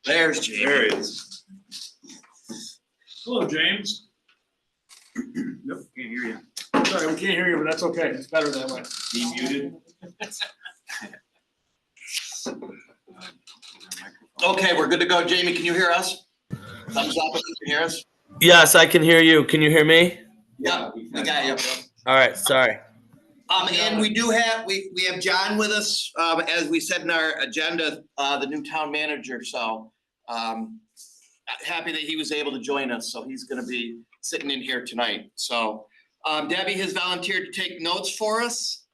There's Jamie. There he is. Hello, James. Yep, can't hear you. Sorry, we can't hear you, but that's okay. It's better that way. Be muted. Okay, we're good to go. Jamie, can you hear us? Thumbs up if you can hear us. Yes, I can hear you. Can you hear me? Yeah, we got you. All right, sorry. And we do have, we have John with us, as we said in our agenda, the new town manager, so, happy that he was able to join us, so he's gonna be sitting in here tonight, so. Debbie has volunteered to take notes for us.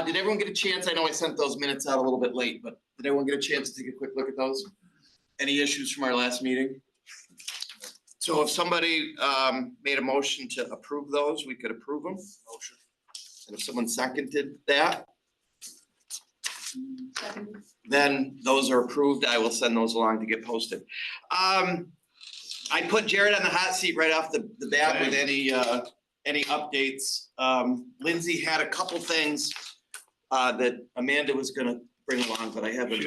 Did everyone get a chance? I know I sent those minutes out a little bit late, but did everyone get a chance to take a quick look at those? Any issues from our last meeting? So if somebody, made a motion to approve those, we could approve them. Motion. And if someone seconded that, then those are approved. I will send those along to get posted. I put Jared on the hot seat right off the bat with any updates. Lindsay had a couple things that Amanda was gonna bring along, but I haven't.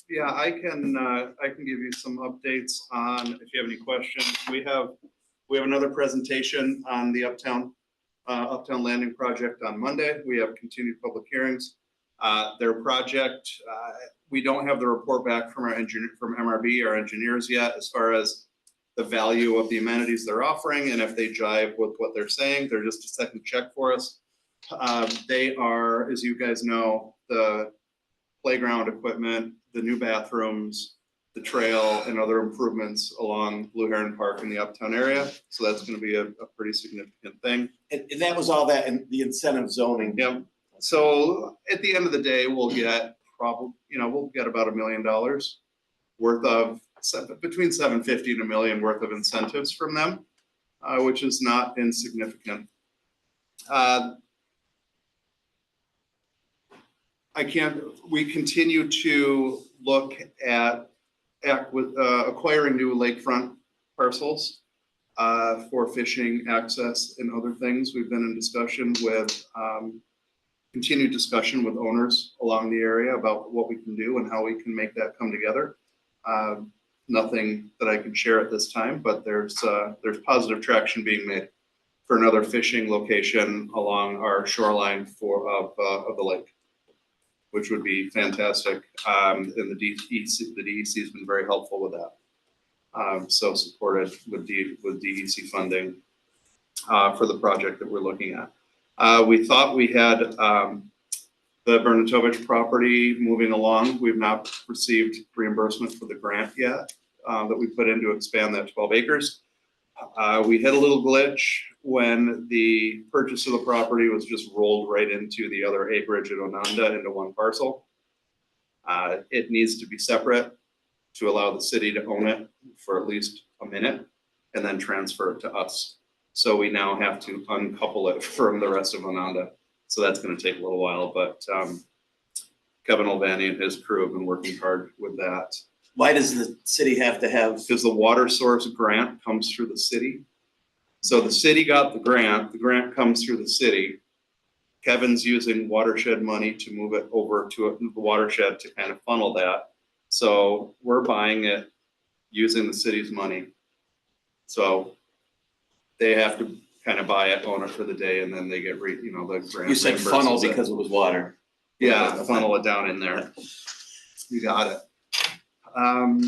Yeah, I can give you some updates on, if you have any questions. We have another presentation on the Uptown Landing project on Monday. We have continued public hearings. Their project, we don't have the report back from from MRB, our engineers yet, as far as the value of the amenities they're offering and if they jive with what they're saying. They're just a second check for us. They are, as you guys know, the playground equipment, the new bathrooms, the trail, and other improvements along Blue Heron Park in the Uptown area. So that's gonna be a pretty significant thing. And that was all that in the incentive zoning. Yep. So at the end of the day, we'll get we'll get about $1 million worth of, between 750 and $1 million worth of incentives from them, which is not insignificant. We continue to look at acquiring new lakefront parcels for fishing access and other things. We've been in discussion with, continued discussion with owners along the area about what we can do and how we can make that come together. Nothing that I can share at this time, but there's positive traction being made for another fishing location along our shoreline of the lake, which would be fantastic. And the DEC has been very helpful with that. So supported with DEC funding for the project that we're looking at. We thought we had the Bernatovich property moving along. We've not received reimbursement for the grant yet that we put in to expand that 12 acres. We had a little glitch when the purchase of the property was just rolled right into the other acreage at Ononda into one parcel. It needs to be separate to allow the city to own it for at least a minute and then transfer it to us. So we now have to uncouple it from the rest of Ononda. So that's going to take a little while, but Kevin Olvani and his crew have been working hard with that. Why does the city have to have? Because the water source grant comes through the city. So the city got the grant comes through the city. Kevin's using watershed money to move it over to the watershed to kind of funnel that. So we're buying it using the city's money. So they have to kind of buy it, own it for the day, and then they get the grant. You said funnel because it was water. Yeah, funnel it down in there. You got it. I don't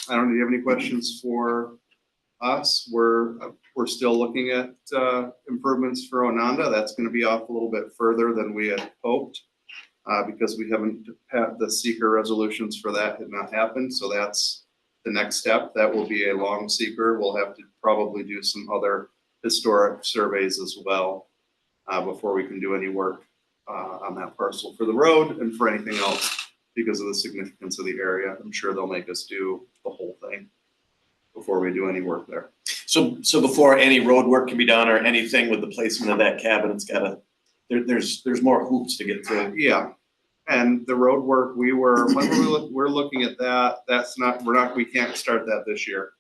know, do you have any questions for us? We're still looking at improvements for Ononda. That's going to be off a little bit further than we had hoped because we haven't had the seeker resolutions for that had not happened. So that's the next step. That will be a long seeker. We'll have to probably do some other historic surveys as well before we can do any work on that parcel for the road and for anything else. Because of the significance of the area, I'm sure they'll make us do the whole thing before we do any work there. So before any road work can be done or anything with the placement of that cabin, it's gotta, there's more hoops to get through. Yeah, and the road work, we're looking at that. We can't start that this year.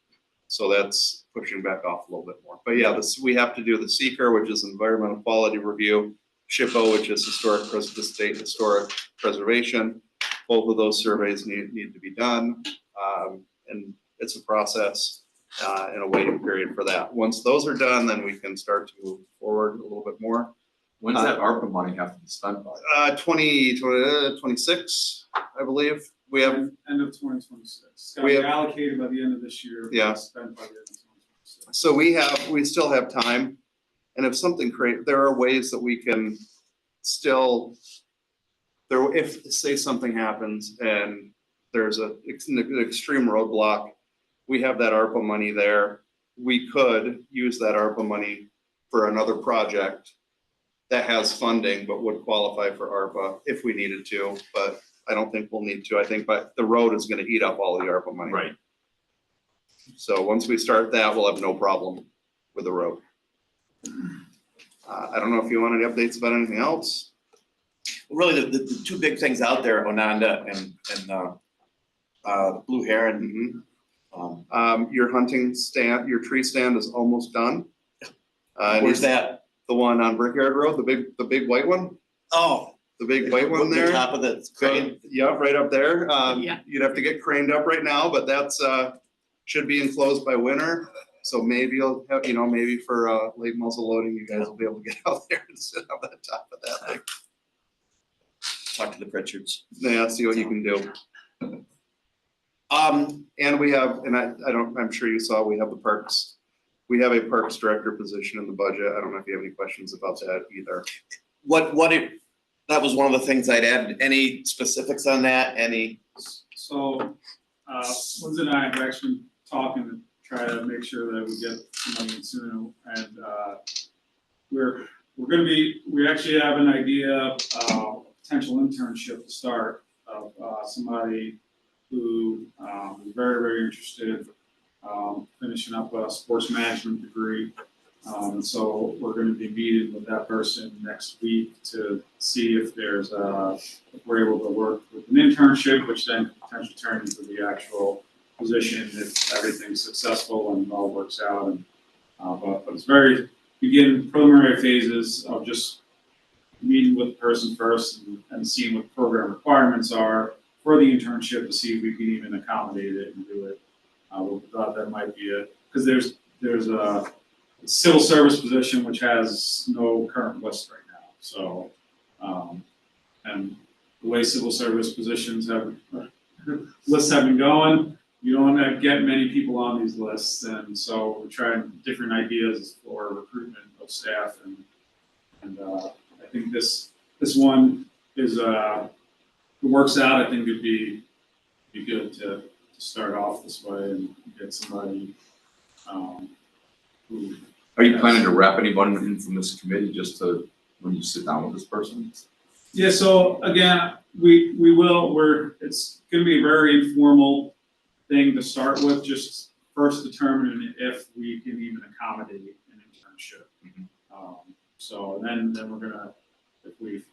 So that's pushing back off a little bit more. But yeah, we have to do the seeker, which is environmental quality review, SHPO, which is the state historic preservation. Both of those surveys need to be done. and it's a process, and a waiting period for that. Once those are done, then we can start to move forward a little bit more. When's that ARPA money have to be spent by? 26, I believe, we have, End of 2026. It's got We to be have- allocated by the end of this year. Yeah. Spent by the end of 2026. so we still have time. And if something there are ways that we can still, if, say something happens and there's an extreme roadblock, we have that ARPA money there. We could use that ARPA money for another project that has funding but would qualify for ARPA if we needed to, but I don't think we'll need to. I think, but the road is gonna eat up all the ARPA money. Right. So once we start that, we'll have no problem with the road. I don't know if you want any updates about anything else? Really, the two big things out there, Onanda and Blue Heron. Mhm. Your hunting stand, your tree stand is almost done. Where's that? The one on Brickyard Road, the big white one, Oh. the big white one The there. top of the crane. Yeah, right up there. Yeah. You'd have to get craned up right now, but that's, should be enclosed by winter. So maybe you'll have, maybe for, late muzzle loading, you guys will be able to get out there and sit on the top of that thing. Talk to the Pritchards. Yeah, see what you can do. And we have, and I'm sure you saw, we have the parks. We have a parks director position in the budget. I don't know if you have any questions about that either. That was one of the things I'd add. Any specifics on that? Any? So, Lindsay and I have actually been talking to try to make sure that we get some money in sooner. And, we actually have an idea, potential internship to start of, somebody who, is very, very interested, finishing up a sports management degree. And so we're gonna be meeting with that person next week to see if if we're able to work with an internship, which then potentially turn into the actual position if everything's successful and all works out. And, but it's begin preliminary phases of just meeting with the person first and seeing what program requirements are for the internship to see if we can even accommodate it and do it. We thought that might be because there's a civil service position which has no current list right now. So, and the way civil service positions lists have been going, you don't get many people on these lists, and so we're trying different ideas for recruitment of staff, and I think this one is it works out. I think it'd be good to start off this way and get somebody who. Are you planning to wrap anyone in from this committee just to, when you sit down with this person? Yeah, so again, we will, it's gonna be a very informal thing to start with, just first determining if we can even accommodate an internship. Mhm. So then we're gonna, if we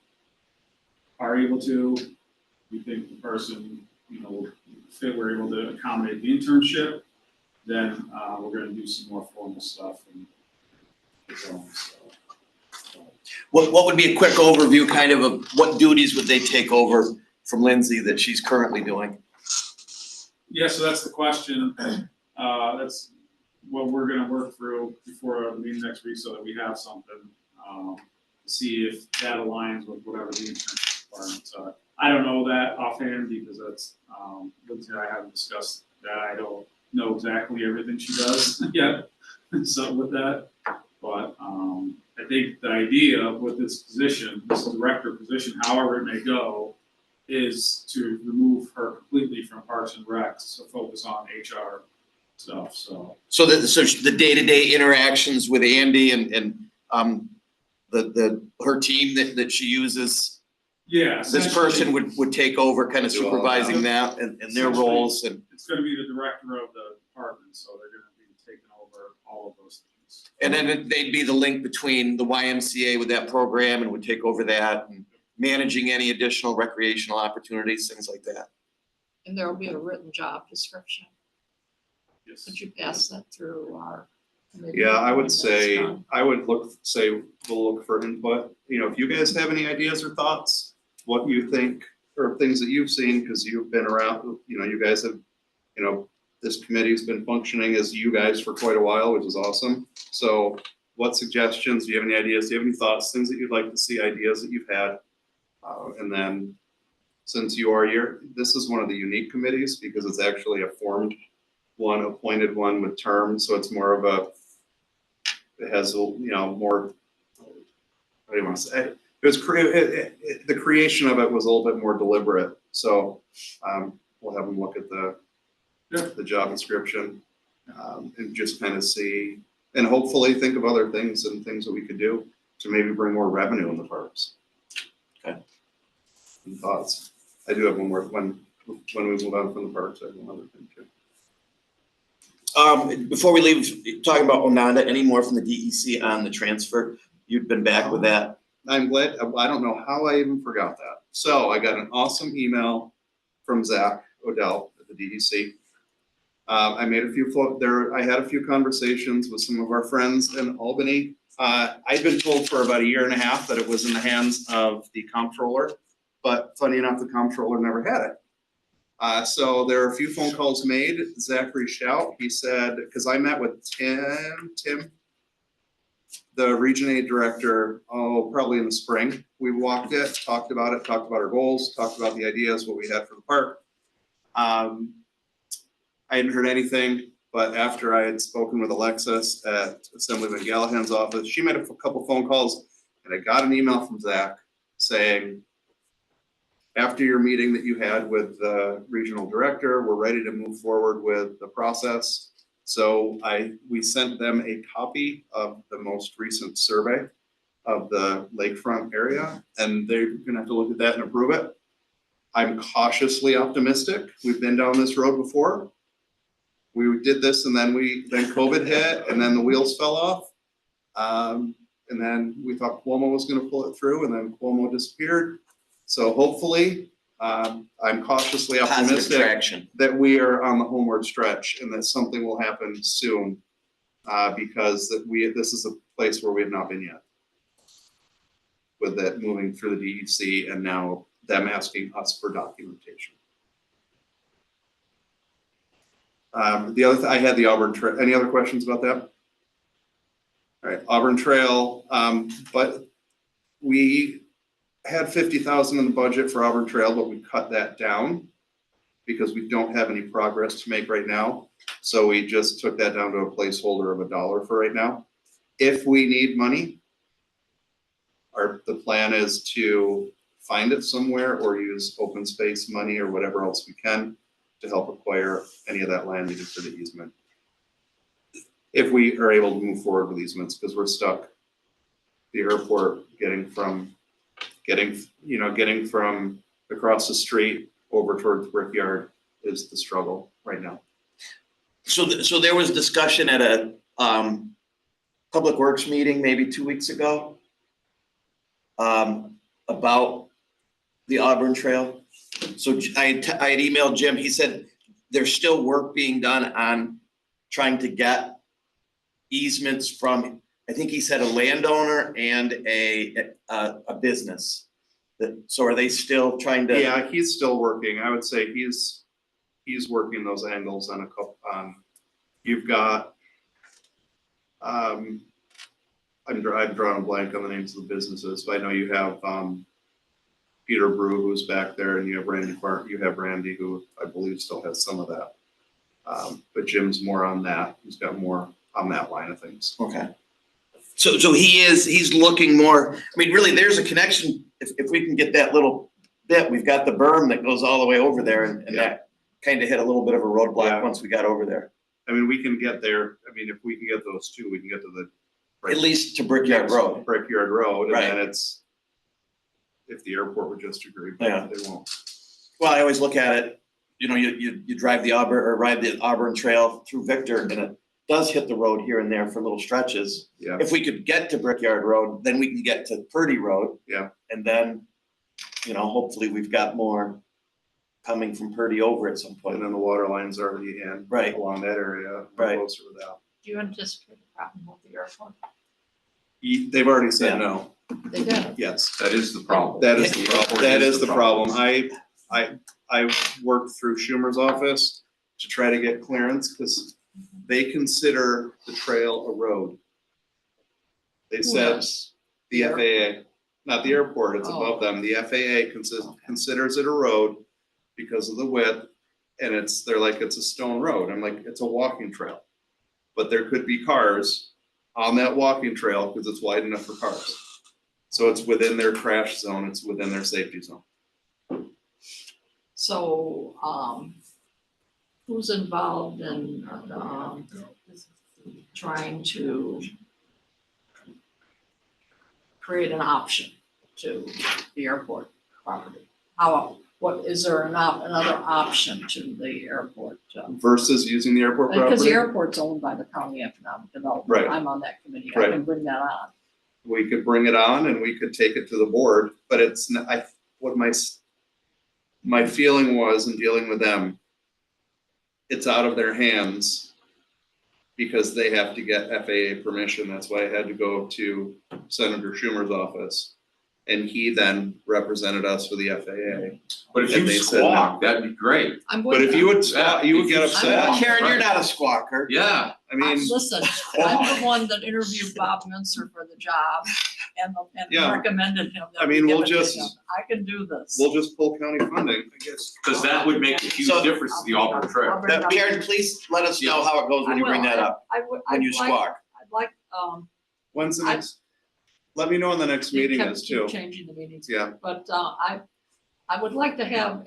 are able to, we think the person, we're able to accommodate the internship, then we're gonna do some more formal stuff and so on, so. What would be a quick overview kind of what duties would they take over from Lindsay that she's currently doing? Yeah, so that's the question. That's what we're gonna work through before our meeting next week so that we have something, to see if that aligns with whatever the internship requirements are. I don't know that offhand because that's, Lindsay and I haven't discussed that. I don't know exactly everything she does yet, so with that. But, I think the idea with this position, this director position, however it may go, is to remove her completely from Parks and Rec, so focus on HR stuff, so. So the day-to-day interactions with Andy and her team that she uses, Yeah. this person would take over kind of Do all that. supervising that and their roles and. It's gonna be the director of the department, so they're gonna be taking over all of those things. And then they'd be the link between the YMCA with that program and would take over that and managing any additional recreational opportunities, things like that. And there will be a written job description. Yes. Could you pass that through our committee? Yeah, I when would that's say, done? we'll look for input. If you guys have any ideas or thoughts, what you think, or things that you've seen, because you've been around, you guys have, This committee's been functioning as you guys for quite a while, which is awesome. So what suggestions, do you have any ideas, do you have any thoughts, things that you'd like to see, ideas that you've had? And then, since you are here, this is one of the unique committees because it's actually a formed one, appointed one with terms, so it's more of a, it has, more, what do you want to say? It was the creation of it was a little bit more deliberate, so we'll have them look at the job description and just kind of see, and hopefully think of other things and things that we could do to maybe bring more revenue in the parks. Okay. Any thoughts? I do have one more, when we move on from the parks, I have one other thing too. Before we leave, talking about Ononda, any more from the DEC on the transfer? You've been back with that. I'm glad, I don't know how I even forgot that. So I got an awesome email from Zach Odell at the DEC. I made a few, I had a few conversations with some of our friends in Albany. I'd been told for about a year and a half that it was in the hands of the comptroller, but funny enough, the comptroller never had it. So there are a few phone calls made. Zach reached out. He said, because I met with Tim, the Region 8 director, probably in the spring. We walked it, talked about our goals, talked about the ideas, what we had for the park. I hadn't heard anything, but after I had spoken with Alexis at Assemblyman Gallahan's office, she made a couple phone calls, and I got an email from Zach saying, after your meeting that you had with the regional director, we're ready to move forward with the process. So we sent them a copy of the most recent survey of the lakefront area, and they're gonna have to look at that and approve it. I'm cautiously optimistic. We've been down this road before. We did this and then COVID hit and then the wheels fell off. And then we thought Cuomo was gonna pull it through and then Cuomo disappeared. So hopefully, I'm cautiously Positive optimistic traction. that we are on the homeward stretch and that something will happen soon. Because this is a place where we have not been yet. With that moving through the DEC and now them asking us for documentation. I had the Auburn Trail. Any other questions about that? All right, Auburn Trail, but we had 50,000 in the budget for Auburn Trail, but we cut that down because we don't have any progress to make right now. So we just took that down to a placeholder of $1 for right now. If we need money, the plan is to find it somewhere or use open space money or whatever else we can to help acquire any of that land needed for the easement. If we are able to move forward with easements, because we're stuck. The airport getting from across the street over towards Brickyard is the struggle right now. So there was discussion at a Public Works meeting maybe 2 weeks ago about the Auburn Trail. So I had emailed Jim. He said there's still work being done on trying to get easements from, I think he said a landowner and a business. So are they still trying to? Yeah, he's still working. I would say he's working those angles on a couple. You've got. I've drawn a blank on the names of the businesses, but I know you have Peter Brew, who's back there, and you have Randy Clark. You have Randy, who I believe still has some of that. But Jim's more on that. He's got more on that line of things. Okay. So he's looking more, I mean, really, there's a connection. If we can get that little bit, we've got the berm that goes all the way over there and Yeah. that kind of hit a little bit of a roadblock Yeah. once we got over there. I mean, we can get there. I mean, if we can get those two, we can get to the. At least to Brickyard Road. Brickyard Road, and Right. then it's, if the airport would just agree, Yeah. but they won't. Well, I always look at it, you drive the Auburn or ride the Auburn Trail through Victor and it does hit the road here and there for little stretches. Yeah, If we could get to Brickyard Road, then we can get to Purdy Road. Yeah. And then, hopefully we've got more coming from Purdy over at some and point. then the water line's already in. Right. Along that area, Right. we're closer to that. Do you anticipate a problem with the airport? They've already said Yeah. no. They did. Yes, That is the problem. that is the problem. That is the problem. problem. I worked through Schumer's office to try to get clearance, because they consider the trail a road. They said the FAA, not the airport, it's above them. The FAA considers it a road because of the width. And they're like, it's a stone road. I'm like, it's a walking trail. But there could be cars on that walking trail because it's wide enough for cars. So it's within their crash zone, it's within their safety zone. So, who's involved in, trying to create an option to the airport property? Is there another option to the airport? Versus using the airport Because the property, airport's owned by the county economic development. Right. I'm on that committee. I Right. can bring that on. we could bring it on and we could take it to the board, but it's, what my feeling was in dealing with them, it's out of their hands because they have to get FAA permission. That's why I had to go to Senator Schumer's office. And he then represented us for the FAA. But if And you they said squawk, that'd be great. I'm But if you would, you would get I'm upset. with Karen, you're not a squawker. Yeah, I mean, Listen, I'm the one that interviewed Bob Minzer for the job and Yeah. recommended him that I we mean, give we'll it to just- him. I can do this. we'll just pull county funding, I guess. because that would make a huge So- difference to the Auburn Trail. I'll bring it Now, up. Karen, please let us know how it goes when you bring that up, when you squawk. I'd like, When's the I- next? Let me know when the next meeting keep is too. changing the meetings. Yeah, But I would like to have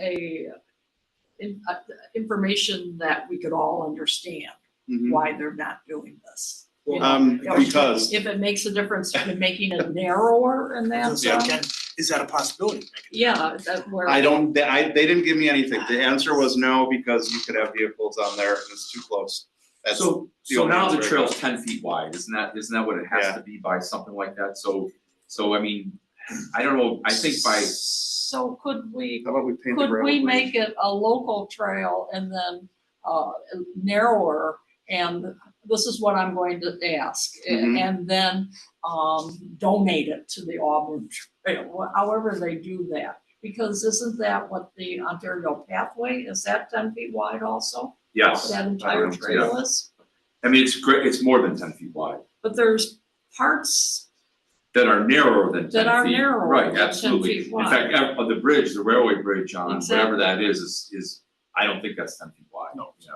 information that we could all understand mhm. why they're not doing this. You know, Because, If it makes a difference in making it narrower in that Yeah. zone. Is that a possibility? Yeah, where. I don't, they didn't give me anything. The answer was no, because you could have vehicles on there and it's too close. That's So, the so only now the answer I trail's got. 10 feet wide, isn't that what it has Yeah. to be by something like that? So I mean, I don't know, I think by, So could we, How about we paint the could gravel we green? make it a local trail and then narrower? And this is what I'm going to ask, Mhm. and then donate it to the Auburn Trail, however they do that. Because isn't that what the Ontario Pathway, is that 10 feet wide also? yes, That entire yeah. trail is? I mean, it's great, it's more than 10 feet wide, But there's parts that are narrower than 10 feet. that are narrower Right, than 10 absolutely. feet In wide. fact, the bridge, the railway bridge on whatever that Exactly. is, I don't think that's 10 feet wide. No. Yeah.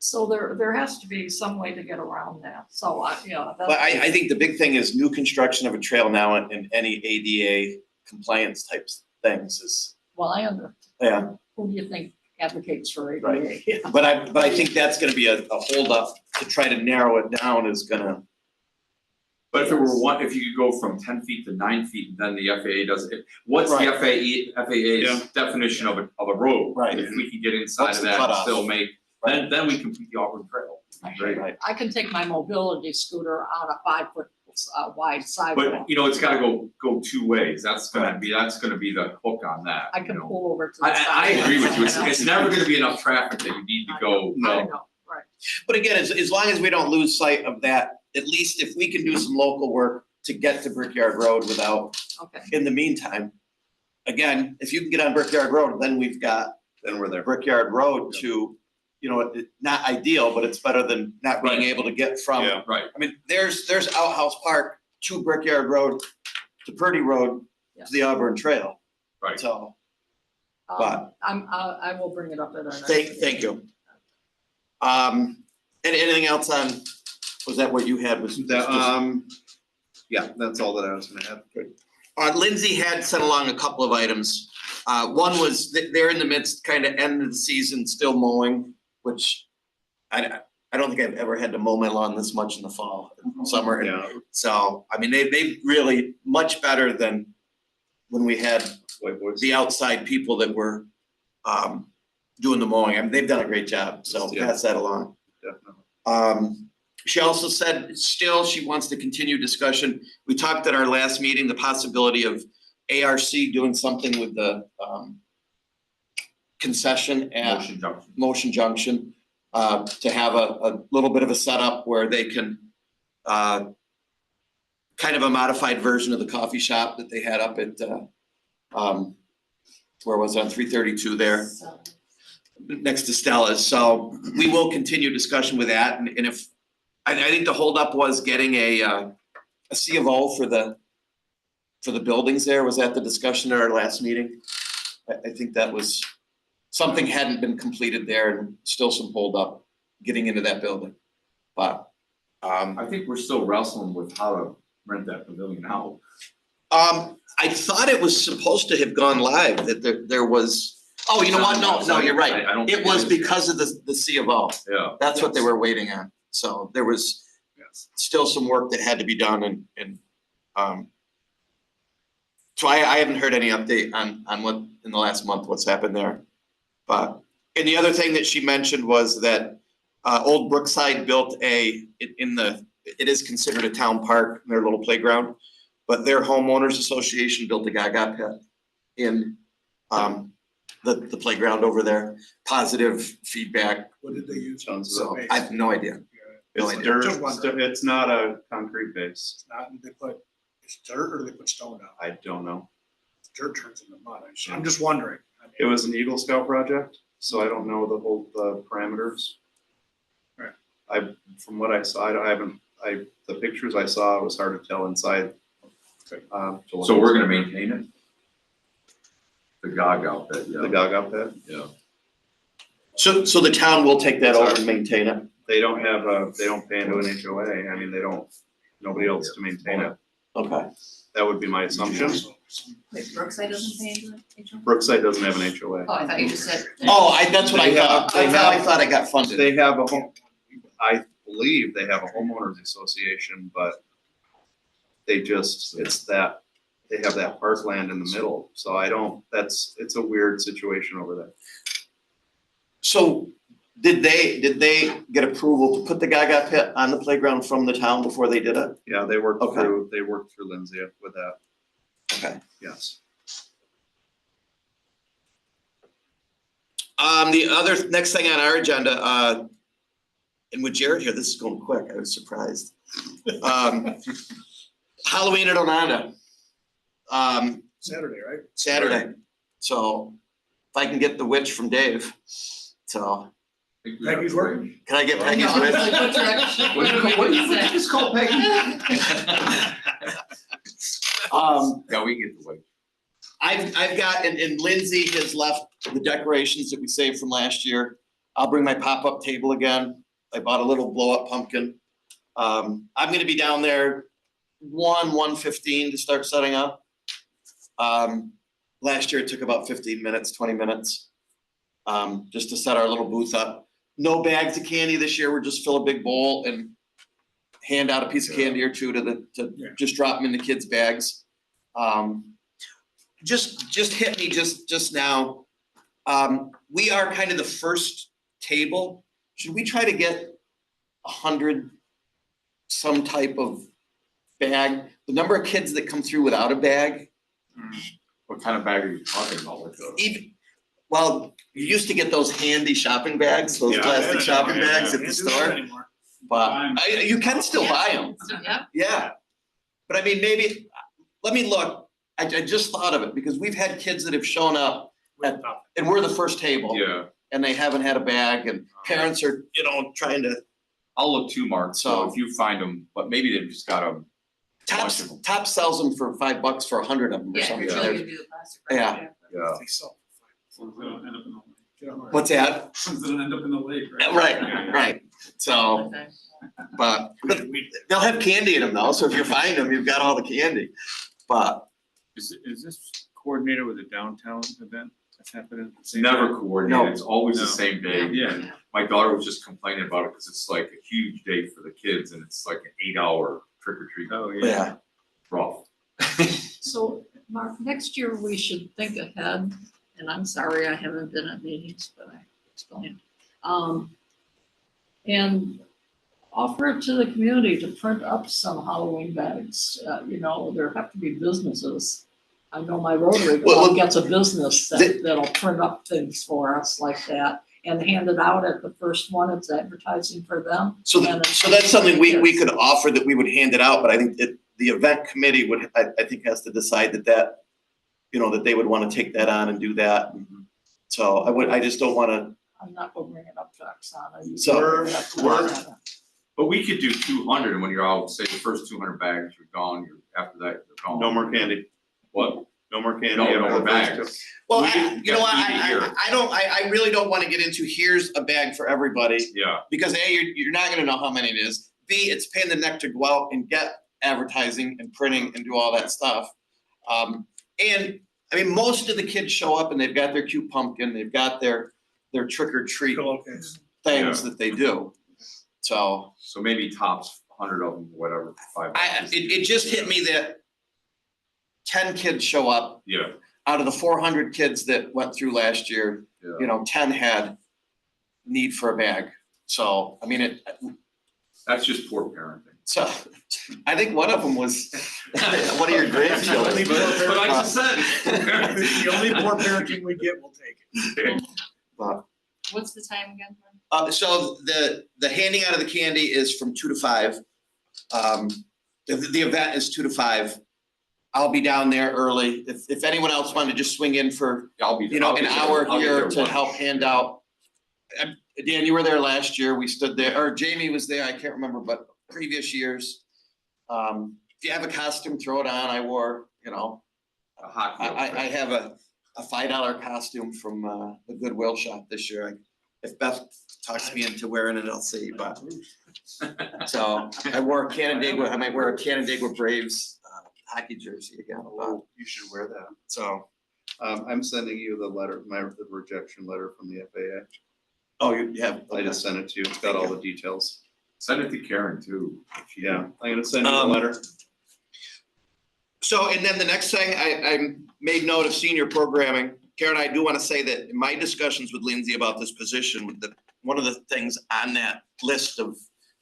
So there has to be some way to get around that, so that's. But I think the big thing is new construction of a trail now and any ADA compliance types things is, Well, yeah. who do you think advocates for ADA? Right. Yeah. But I think that's gonna be a holdup to try to narrow it down is gonna, But if it were if you could go from 10 feet to 9 feet, then the FAA does it. What's the Right. FAA's definition of a road? Right. If we can get inside What's of the that and cutoff? still make, then we complete the Auburn Trail. Great. right, I can take my mobility scooter on a 5-foot wide sidewalk. But, you know, it's gotta go two ways. That's gonna be the hook on that. I you can know. pull over to the side. I agree with you. It's never gonna be enough traffic that you need to go. I know, right. but again, as long as we don't lose sight of that, at least if we can do some local work to get to Brickyard Road without, Okay, in the meantime, again, if you can get on Brickyard Road, then we've got Then we're there. Brickyard Road to, you know, not ideal, but it's better than not being Right. able to get from. Yeah. Right. I mean, there's Outhouse Park to Brickyard Road, to Purdy Road, Yeah. to the Auburn Trail. Right. So, But- I will bring it up at our next. thank you. And anything else on, was that what you had was? Yeah, that's all that I was gonna add. Lindsay had sent along a couple of items. One was they're in the midst, kind of end of the season, still mowing, which I don't think I've ever had to mow my lawn this much in the fall, summer. and Yeah, So, I mean, they really much better than when we had white boys. the outside people that were doing the mowing. I mean, they've done a great job, so Yeah. pass that along. Definitely. She also said still she wants to continue discussion. We talked at our last meeting, the possibility of ARC doing something with the concession at Motion junction. Motion Junction, to have a little bit of a setup where they can kind of a modified version of the coffee shop that they had up at where was it, on 332 there. next to Stella's, so we will continue discussion with that, and if, I think the holdup was getting a C of O for the buildings there, was that the discussion at our last meeting? I think that was, something hadn't been completed there and still some holdup getting into that building, but, I think we're still wrestling with how to rent that pavilion out. I thought it was supposed to have gone live, that there was, oh, you know what, no, you're right. I don't It think was is. because of the C of O. Yeah. That's what they were waiting on. So there was still some work that had to be done and so I haven't heard any update on what, in the last month, what's happened there. But, and the other thing that she mentioned was that Old Brookside built it is considered a town park, their little playground. But their homeowners association built a Gaga pit in the playground over there. Positive feedback, What did they use? Tons so I have no idea. No It's idea. dirt, Just wondering. it's not a concrete base. It's not, they put, it's dirt or do they put stone down? I don't know. Dirt turns into mud. I'm just wondering. I mean, It was an Eagle Scout project, so I don't know the parameters. Right. From what I saw, the pictures I saw, it was hard to tell inside. Okay. So we're gonna maintain it? The Gaga pit, yeah. The Gaga pit. Yeah. So the town will take that over and maintain it? They don't pay into an HOA. I mean, nobody else to maintain it. Okay. That would be my assumption. Wait, Brookside doesn't pay into it? HOA? Brookside doesn't have an HOA. Oh, I thought you just said. Oh, that's what I They thought. have- That's how I thought I got funded. They have I believe they have a homeowners association, but they have that parkland in the middle, so it's a weird situation over there. So did they get approval to put the Gaga pit on the playground from the town before they did it? Yeah, they worked Okay. through Lindsay with that, Okay. yes. The other, next thing on our agenda, and with Jared here, this is going quick, I was surprised. Halloween at Ononda. Saturday, right? Saturday, so if I can get the witch from Dave, so, I think we have Peggy's to working? arrange- can I get Peggy's No, witch? like, what direction? What do you just call Peggy? Yeah, we can get the way. I've got, and Lindsay has left the decorations that we saved from last year. I'll bring my pop-up table again. I bought a little blow-up pumpkin. I'm gonna be down there 1:15 to start setting up. Last year it took about 15 minutes, 20 minutes, just to set our little booth up. No bags of candy this year. We're just fill a big bowl and hand out a piece of candy or two Yeah. just drop them in the kids' bags. Just hit me just now. We are kind of the first table. Should we try to get 100 some type of bag? The number of kids that come through without a bag, What kind of bag are you talking about, like even, well, you used to get those handy shopping bags, those Yeah, plastic yeah, shopping yeah, bags yeah. at the Can't do that store, anymore. but you can still buy them. Yeah. Yeah, but I mean, maybe, let me look, I just thought of it, because we've had kids that have shown up and we're the first table. Yeah, And they haven't had a bag and parents are, trying to, I'll look too, Mark, so So- if you find them, but maybe they've just got them. Top sells them for $5 for 100 of them or Yeah, if something. you're really gonna do the plastic. right, Yeah. Yeah. They sell for Ones that don't end up in the lake. $5. Get 'em right. What's that? Ones that don't end up in the lake, right? Right, so, Okay. but they'll have candy in them though, so if you find them, you've got all the candy. But Is this coordinated with a downtown event that's happening at the It's same never time? coordinated, No. it's always the No. same day. Yeah. My daughter was just complaining about it, cause it's like a huge day for the kids and it's like an 8-hour trick or treat. Oh, yeah. yeah, Rough. So, Mark, next year we should think ahead, and I'm sorry I haven't been at meetings, but I explained. And offer it to the community to print up some Halloween bags, there have to be businesses. I know my Rotary Well, Club gets a business that'll print up things for us like that and hand it out at the first one, it's advertising for them. so that's something we could offer, that we would hand it out, but I think that the event committee would, I think has to decide that they would wanna take that on and do that. So I just don't wanna I'm not gonna bring it up to Oksana. You So, can bring it up to we're- Oksana. But we could do 200, and when you're out, say the first 200 bags are gone, after that, they're gone. No more candy, What? no more candy. No, no after more the first bags. Well, We I, can you know what, get through the year. I really don't wanna get into, here's a bag for everybody. Yeah, Because A, you're not gonna know how many it is. B, it's a pain in the neck to go out and get advertising and printing and do all that stuff. And, I mean, most of the kids show up and they've got their cute pumpkin, they've got their trick or treat Pillowcase. things that they do. So, so maybe tops 100 of them, whatever, $5. it just hit me that 10 kids show up Yeah, out of the 400 kids that went through last year, you yeah, know, 10 had need for a bag. So, I mean, that's just poor parenting. so, I think one of them was one of your grandchildren. Only poor But like I parenting- said. The only poor parenting we get, we'll take it. What's the time again? So the handing out of the candy is from 2 to 5. The event is 2 to 5. I'll be down there early. If anyone else wanted to just swing in for, I'll be. you know, I'll an get there- hour I'll get here there to once. help hand out. Dan, you were there last year. We stood there, or Jamie was there. I can't remember, but previous years. If you have a costume, throw it on. I wore, you know, A hot meal. I have a $5 costume from the Goodwill shop this year. If Beth talks me into wearing it, I'll see, but. So I wore a Canandaigua, I might wear a Canandaigua Braves hockey jersey again, but, Oh, you should wear that. so. I'm sending you the letter, the rejection letter from the FAA. Oh, you have. I just sent it to you. It's got all the details. Send it to Karen too. Yeah, I'm gonna send you the Um, letter. So, and then the next thing, I made note of senior programming. Karen, I do want to say that in my discussions with Lindsay about this position, that one of the things on that list of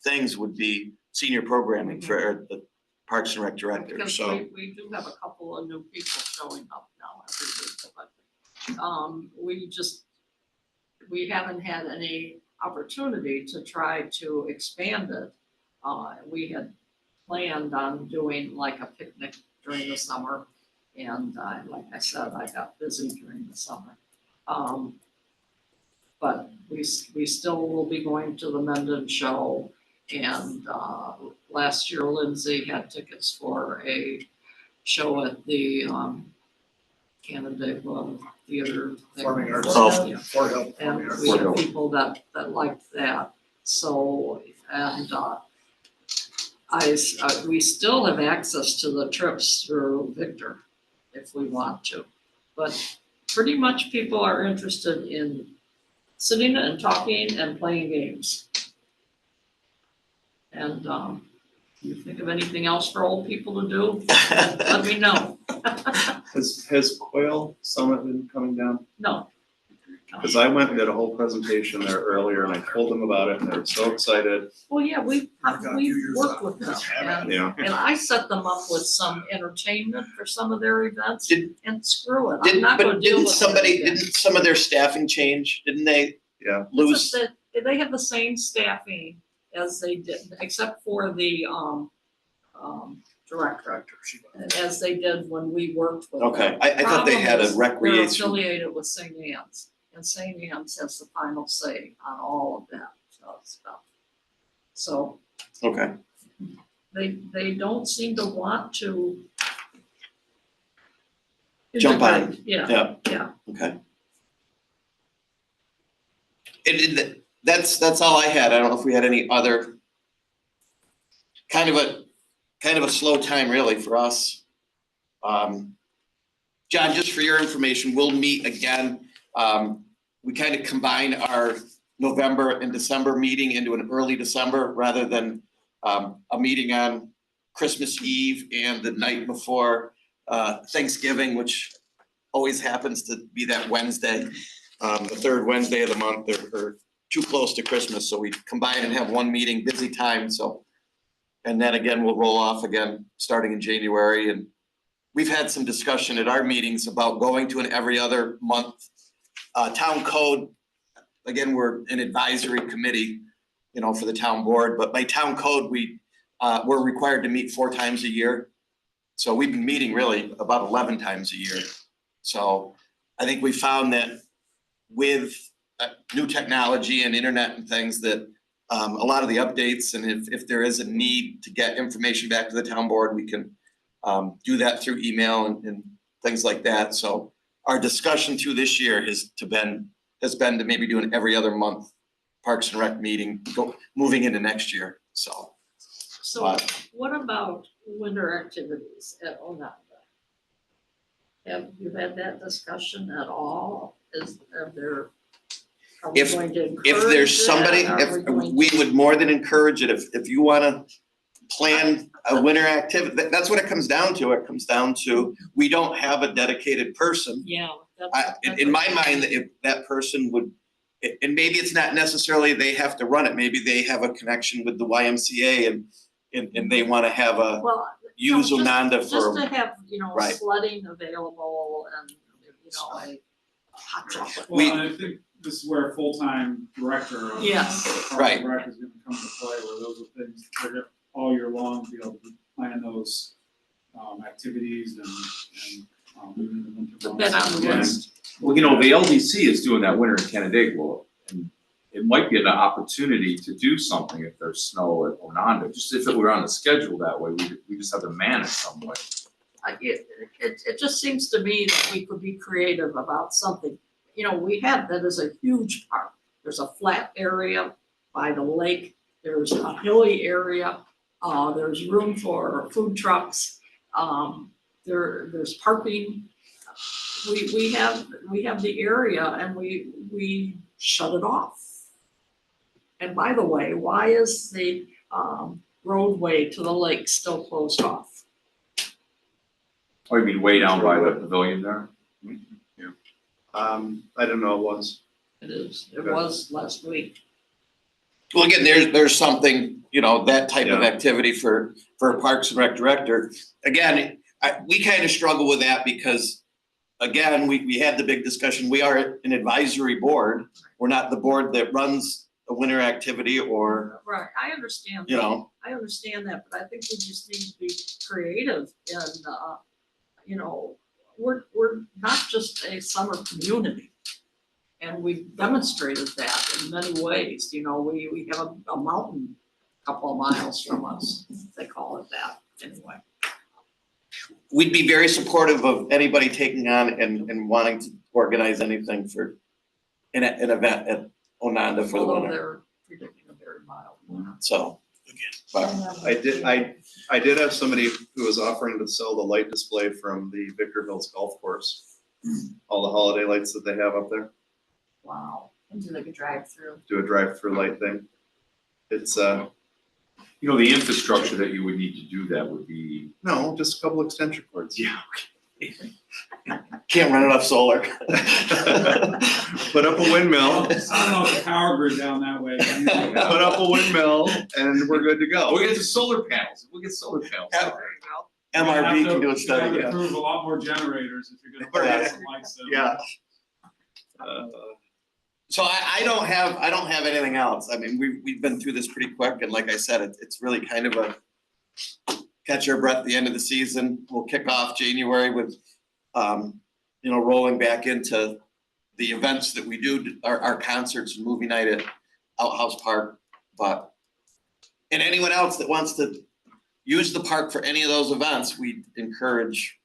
things would be senior programming for the Parks and Rec director, Because so. we do have a couple of new people showing up now every week, but, we haven't had any opportunity to try to expand it. We had planned on doing like a picnic during the summer, and, like I said, I got busy during the summer. But we still will be going to the Mendon Show, and, last year Lindsay had tickets for a show at the, Canandaigua Theater. thing. Performing arts. Oh. Yeah. Fort Hill And Performing Arts. we have people that liked that, so, and, we still have access to the trips through Victor if we want to. But pretty much people are interested in sitting and talking and playing games. And, you think of anything else for old people to do, let me know. Has Quail Summit been coming down? No. Cause I went and did a whole presentation there earlier and I told them about it and they were so excited. Well, yeah, we've Got a few years worked out. with them, and Yeah. And I set them up with some entertainment for some of their events, Did- and screw it, I'm Didn't, not gonna but deal didn't with somebody, it again. didn't some of their staffing change? Didn't they Yeah. lose? They have the same staffing as they did, except for the, director, as they did when we worked with them. Okay, I thought they had a Problem is, recreation. They're affiliated with St. Anne's, and St. Anne's has the final say on all of that stuff. So Okay, they don't seem to want to Jump on. integrate. Yeah, yeah, yeah. okay. That's all I had. I don't know if we had any other kind of a slow time really for us. John, just for your information, we'll meet again. We kind of combine our November and December meeting into an early December rather than a meeting on Christmas Eve and the night before Thanksgiving, which always happens to be that Wednesday, the third Wednesday of the month, or too close to Christmas, so we combine and have one meeting, busy time, so. And then again, we'll roll off again, starting in January, and we've had some discussion at our meetings about going to an every other month. Town code, again, we're an advisory committee, you know, for the town board, but by town code, we're required to meet 4 times a year. So we've been meeting really about 11 times a year. So I think we found that with new technology and internet and things that a lot of the updates, and if there is a need to get information back to the town board, we can do that through email and things like that. So our discussion through this year has been to maybe do an every other month Parks and Rec meeting, moving into next year, so. So what about winter activities at Onondaga? Have you had that discussion at all? Are we If- going to If encourage there's that? somebody, Are if going we to- would more than encourage it, if you wanna plan a winter activity, that's what it comes down to. It comes down to, we don't have a dedicated person. Yeah. In my mind, if that person would, and maybe it's not necessarily they have to run it, maybe they have a connection with the YMCA and they wanna have a, Well, use no, just- Onondaga Just for, to have, Right. sledding available and, a hot chocolate. We- Well, I think this is where a full-time director of Yes. Parks Right. and Rec is gonna come to play, where those are things that are all year long, to be able to plan those activities and even in the winter The months. been on the Yeah. list. Well, the LDC is doing that winter in Canandaigua, well, and it might be an opportunity to do something if there's snow at Onondaga, just if it were on the schedule that way, we just have to manage some way. It just seems to me that we could be creative about something. That is a huge park. There's a flat area by the lake, there's a hilly area, there's room for food trucks, there's parking. We have the area and we shut it off. And by the way, why is the roadway to the lake still closed off? Oh, you mean way down by the pavilion there? I don't know, it was. It was last week. well, again, there's something, that type of Yeah. activity for a Parks and Rec director. Again, we kind of struggle with that because, again, we had the big discussion, we are an advisory board. We're not the board that runs a winter activity or, Right, I understand. I understand that, but I think we just need to be creative and, we're not just a summer community. And we've demonstrated that in many ways, we have a mountain a couple of miles from us, they call it that, anyway. we'd be very supportive of anybody taking on and wanting to organize anything for an event at Onondaga for the Although winter, they're predicting a very mild winter. so. But I did have somebody who was offering to sell the light display from the Victor Hills Golf Course. All the holiday lights that they have up there, Wow. And do like a drive-through. do a drive-through light thing. It's, The infrastructure that you would need to do that would be. no, just a couple extension cords. Yeah. can't run it off solar. Put up a windmill, I don't know if the power grid down that way. put up a windmill, and we're good to go. We'll get to solar panels, we'll get solar panels. Yeah. MRV can do a study, You have to yeah. approve a lot more generators if you're gonna put Yeah. some lights in. Yeah. So I don't have anything else. I mean, we've been through this pretty quick, and like I said, it's really kind of a catch your breath at the end of the season. We'll kick off January with, rolling back into the events that we do, our concerts and movie night at Outhouse Park. And anyone else that wants to use the park for any of those events, we encourage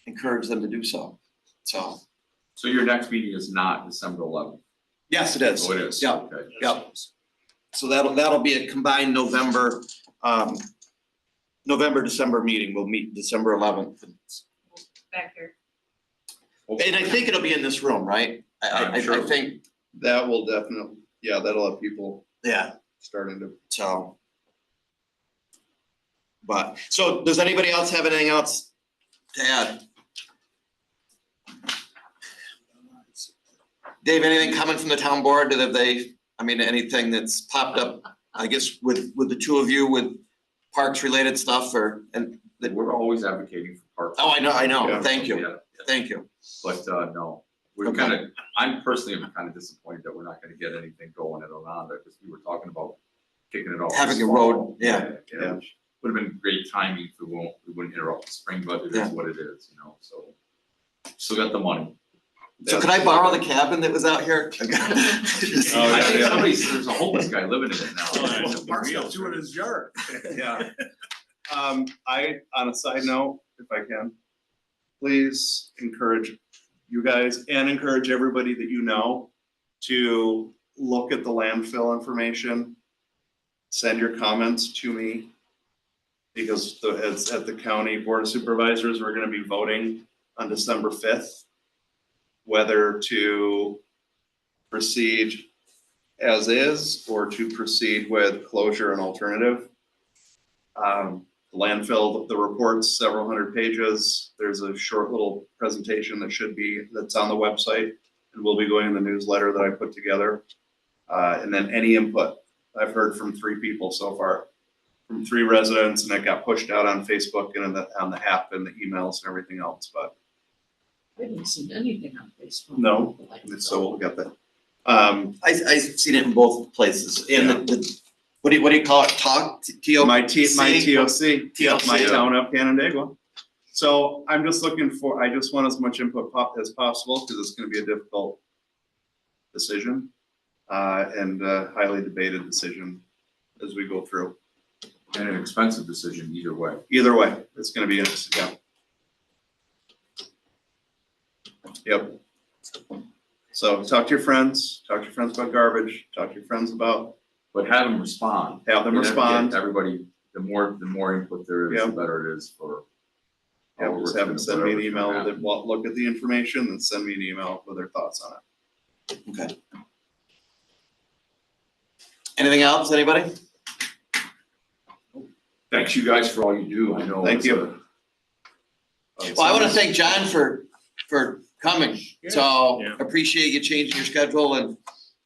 them to do so. So, So your next meeting is not December 11th? yes, it is. Oh, it is? Yeah. Okay. Yeah. So that'll be a combined November, December meeting. We'll meet December 11th. Back here. And I think it'll be in this room, right? I I'm sure. think, That will definitely, yeah, that'll have people yeah, starting to. so. But, so does anybody else have anything else to add? Dave, anything coming from the town board? Anything that's popped up, I guess, with the two of you with parks related stuff We're always advocating for parks. Oh, I know. Yeah. Thank you. Yeah, Thank you. but no, we're Okay. I'm personally kind of disappointed that we're not gonna get anything going at Onondaga, because we were talking about kicking it off. Having this a fall. road, yeah. which would have been great timing if we wouldn't interrupt the spring, but it Yeah. is what it is, so. Still got the money. So could I borrow the cabin that was out here? I yeah, think yeah. there's a homeless guy living in it now. Mark's got two in his yard. Yeah. On a side note, if I can, please encourage you guys and encourage everybody that you know to look at the landfill information. Send your comments to me. Because it's at the county board of supervisors, we're gonna be voting on December 5th. Whether to proceed as is or to proceed with closure and alternative. Landfill, the report's several hundred pages. There's a short little presentation that's on the website and will be going in the newsletter that I put together. And then any input. I've heard from 3 people so far, from 3 residents, and it got pushed out on Facebook and on the app and the emails and everything else, but I didn't see anything on Facebook. no, so we'll get that. I've seen it in both places, and what do you call it, My TOC, TOC. my town of Canandaigua. So I just want as much input as possible, because it's gonna be a difficult decision, and a highly debated decision as we go through. And an expensive decision either way. Either way, it's gonna be interesting, yeah. Yep. So talk to your friends about garbage, talk to your friends about, But have them respond. have them Get respond. Everybody, the more input there is, Yeah. the better it is for. Yeah, all just we're have them gonna- send me an whatever's email, gonna that will look at the information and send me an email with their thoughts on it. Okay. Anything else, anybody? Thanks you guys for all you do, I know. Thank it's you. Well, I wanna thank John for coming, so Yeah. appreciate you changing your schedule and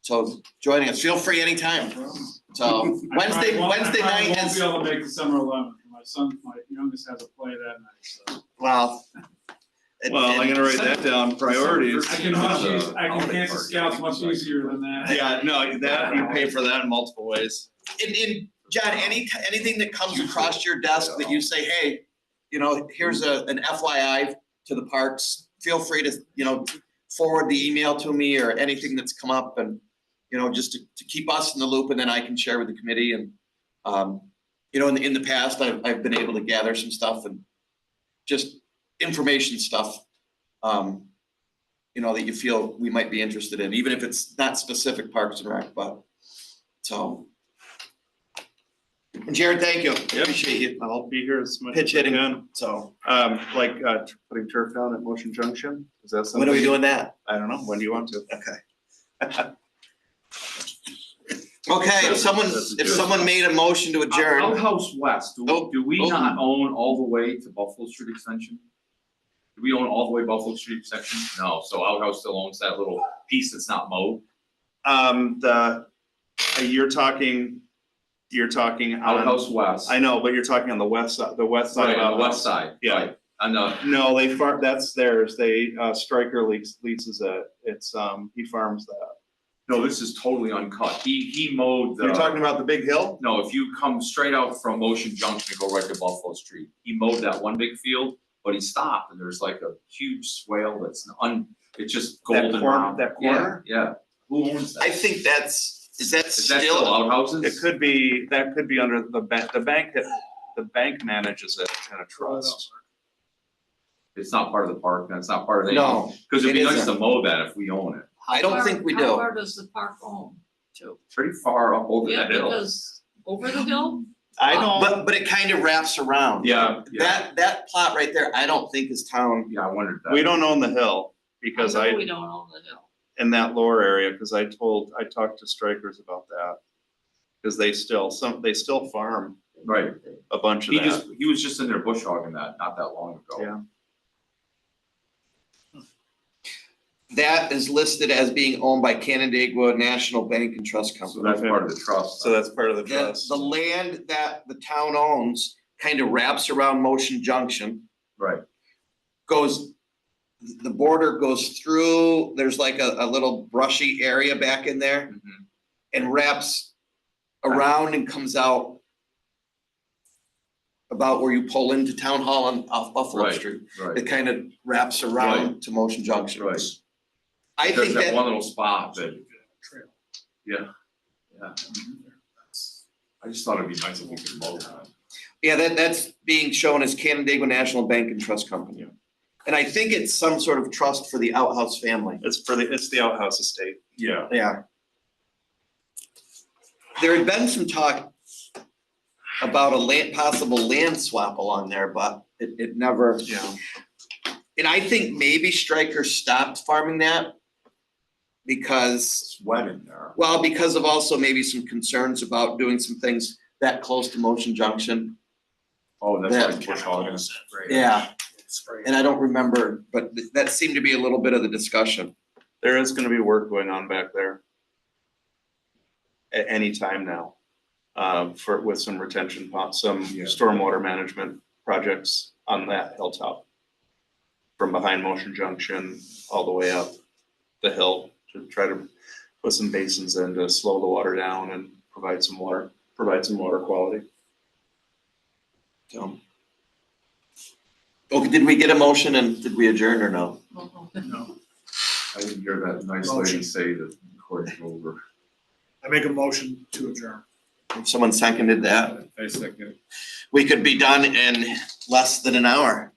so joining us, feel free anytime. So Wednesday I night won't is, be able to make December 11th. My youngest has a play that night, so. well. Well, I'm gonna write that down, priorities. I can cancel scouts much easier than that. Yeah, no, that, you pay for that in multiple ways. And John, anything that comes across your desk that you say, hey, here's an FYI to the parks, feel free to, forward the email to me or anything that's come up and, just to keep us in the loop, and then I can share with the committee and, in the past, I've been able to gather some stuff and just information stuff, that you feel we might be interested in, even if it's not specific Parks and Rec, but, so. And Jared, thank you, appreciate you, I'll be here as much pitch as I hitting, can. so. Putting turf down at Motion Junction, is that something? When are we doing that? I don't know, when do you want to? Okay. Okay, if someone made a motion to adjourn, Outhouse West, do we Oh. not own all the way to Buffalo Street Extension? Do we own all the way Buffalo Street Extension? No, so Outhouse still owns that little piece that's not mowed? You're talking on, Outhouse West. I know, but you're talking on the west side of Right, on the west Outhouse. side, Yeah. right, on the, No, that's theirs, Stryker leases it, he farms that. no, this is totally uncut, he mowed the. You're talking about the big hill? No, if you come straight out from Motion Junction and go right to Buffalo Street, he mowed that one big field, but he stopped and there's like a huge swale that's it's just golden. corner- that corner? Yeah, yeah. Who owns that? I think is that Is that still still, outhouses? That could be under the bank manages it in a trust. It's not part of the park, and it's not part of the. no, Cause it'd be it nice isn't. to mow that if we own it. I don't think we How do. far does the park own to? Pretty far up over Yeah, that hill. because over the hill, I don't, But it kind of wraps around. Yeah, yeah, That plot right there, I don't think is town. yeah, I wondered that. we don't own the hill, because I know we don't own the hill. in that lower area, because I talked to Strikers about that. Because they still farm Right, a bunch of that. he was just in there bush hogging that not that long ago. Yeah. That is listed as being owned by Canandaigua National Bank and Trust So Company. that's part of the trust. So that's part of the The trust. the land that the town owns kind of wraps around Motion Junction, Right, the border goes through, there's like a little brushy area back in there mhm, and wraps around and comes out about where you pull into Town Hall off Buffalo Right. Street. right. It kind of wraps around to Motion Junction. Right. I There's think that that, one little spot that, Trail. yeah. I just thought it'd be nice if we could mow that. yeah, that's being shown as Canandaigua National Bank and Trust Company. And I think it's some sort of trust for the outhouse family. It's the outhouse estate. Yeah. Yeah. There had been some talk about a possible land swap along there, but it never. Yeah. And I think maybe Stryker stopped farming that because, It's wet in there. well, because of also maybe some concerns about doing some things that close to Motion Junction. Oh, that's Yeah. like bush hogging. Yeah, Spray. and I don't remember, but that seemed to be a little bit of the discussion. There is gonna be work going on back there. At any time now, with some retention ponds, some Yeah. stormwater management projects on that hilltop. From behind Motion Junction all the way up the hill to try to put some basins in to slow the water down and provide some water quality. So. Okay, did we get a motion and did we adjourn or no? No. I didn't hear that nice lady Motion. say that the recording's over. I make a motion to adjourn. Someone seconded that. I second it. We could be done in less than an hour,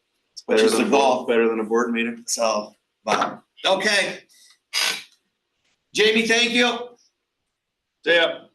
which is the goal. Better than a board meeting. So, but, okay. Jamie, thank you. See ya.